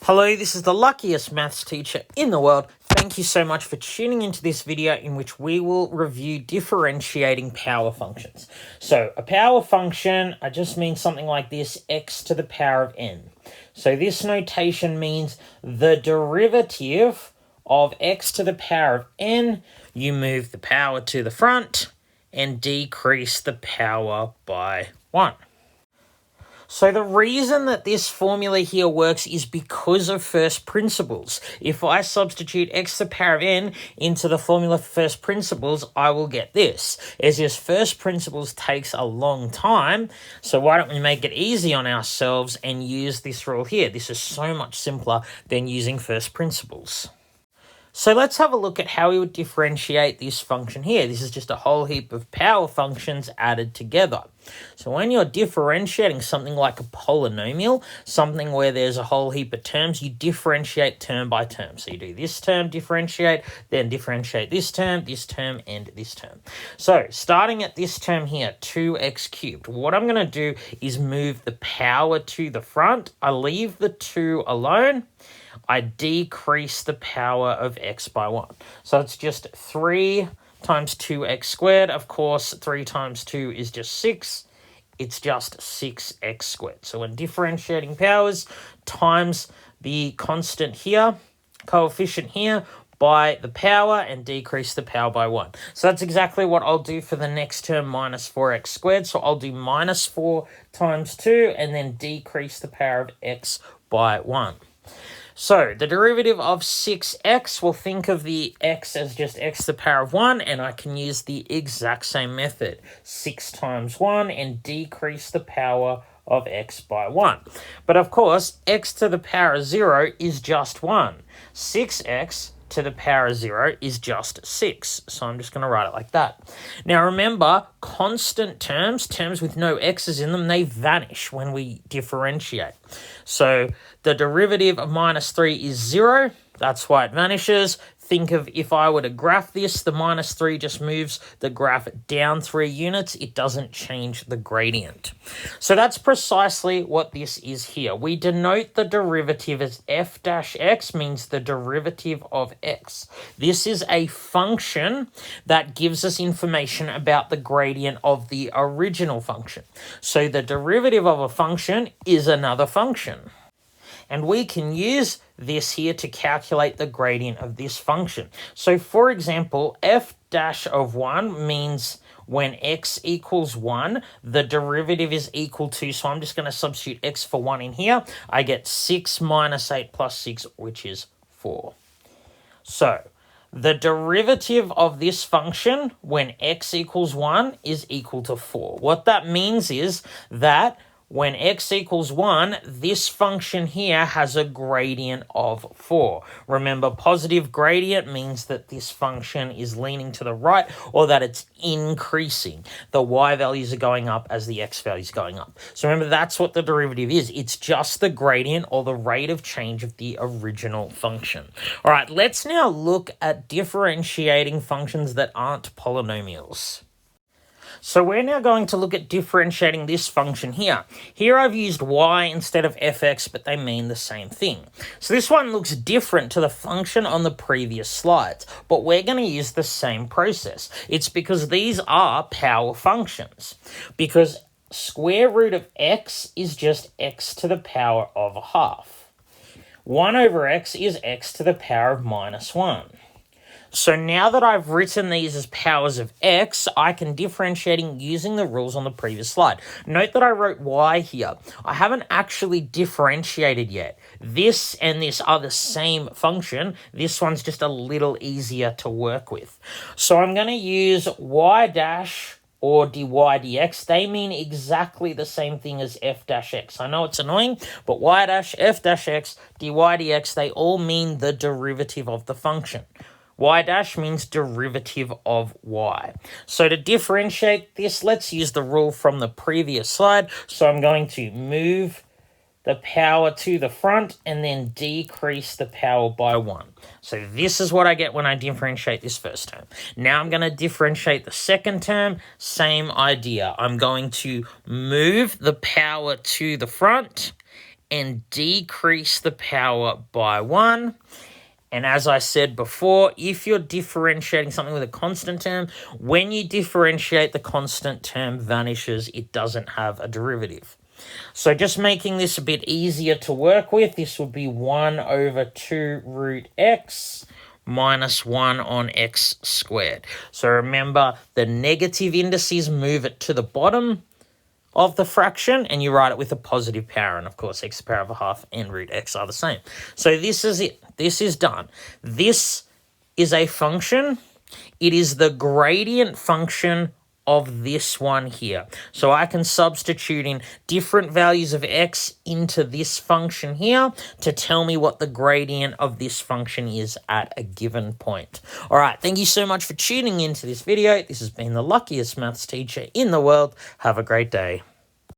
Hello, this is the luckiest maths teacher in the world. Thank you so much for tuning into this video in which we will review differentiating power functions. So a power function, I just mean something like this, x to the power of n. So this notation means the derivative of x to the power of n, you move the power to the front and decrease the power by 1. So the reason that this formula here works is because of first principles. If I substitute x to the power of n into the formula for first principles, I will get this. As just first principles takes a long time, so why don't we make it easy on ourselves and use this rule here? This is so much simpler than using first principles. So let's have a look at how we would differentiate this function here. This is just a whole heap of power functions added together. So when you're differentiating something like a polynomial, something where there's a whole heap of terms, you differentiate term by term. So you do this term, differentiate, then differentiate this term, and this term. So starting at this term here, 2x cubed, what I'm going to do is move the power to the front. I leave the 2 alone. I decrease the power of x by 1. So it's just 3 times 2x squared. Of course, 3 times 2 is just 6. It's just 6x squared. So when differentiating powers, times the constant here, coefficient here, by the power and decrease the power by 1. So that's exactly what I'll do for the next term, minus 4x squared. So I'll do minus 4 times 2 and then decrease the power of x by 1. So the derivative of 6x, we'll think of the x as just x to the power of 1, and I can use the exact same method, 6 times 1, and decrease the power of x by 1. But of course, x to the power of 0 is just 1. 6x to the power of 0 is just 6. So I'm just going to write it like that. Now remember, constant terms, terms with no x's in them, they vanish when we differentiate. So the derivative of minus 3 is 0. That's why it vanishes. Think of if I were to graph this, the minus 3 just moves the graph down 3 units. It doesn't change the gradient. So that's precisely what this is here. We denote the derivative as f dash x, means the derivative of x. This is a function that gives us information about the gradient of the original function. So the derivative of a function is another function. And we can use this here to calculate the gradient of this function. So for example, f dash of 1 means when x equals 1, the derivative is equal to, so I'm just going to substitute x for 1 in here. I get 6 minus 8 plus 6, which is 4. So the derivative of this function when x equals 1 is equal to 4. What that means is that when x equals 1, this function here has a gradient of 4. Remember, positive gradient means that this function is leaning to the right or that it's increasing. The y values are going up as the x values are going up. So remember, that's what the derivative is. It's just the gradient or the rate of change of the original function. All right, let's now look at differentiating functions that aren't polynomials. So we're now going to look at differentiating this function here. Here I've used y instead of fx, but they mean the same thing. So this one looks different to the function on the previous slides, but we're going to use the same process. It's because these are power functions. Because square root of x is just x to the power of a half. 1 over x is x to the power of minus 1. So now that I've written these as powers of x, I can differentiate using the rules on the previous slide. Note that I wrote y here. I haven't actually differentiated yet. This and this are the same function. This one's just a little easier to work with. So I'm going to use y dash or dy dx. They mean exactly the same thing as f dash x. I know it's annoying, but y dash, f dash x, dy dx, they all mean the derivative of the function. Y dash means derivative of y. So to differentiate this, let's use the rule from the previous slide. So I'm going to move the power to the front and then decrease the power by 1. So this is what I get when I differentiate this first term. Now I'm going to differentiate the second term. Same idea. I'm going to move the power to the front and decrease the power by 1. And as I said before, if you're differentiating something with a constant term, when you differentiate, the constant term vanishes. It doesn't have a derivative. So just making this a bit easier to work with, this would be 1 over 2 root x minus 1 on x squared. So remember, the negative indices move it to the bottom of the fraction, and you write it with a positive power. And of course, x to the power of a half and root x are the same. So this is it. This is done. This is a function. It is the gradient function of this one here. So I can substitute in different values of x into this function here to tell me what the gradient of this function is at a given point. All right, thank you so much for tuning into this video. This has been the luckiest maths teacher in the world. Have a great day.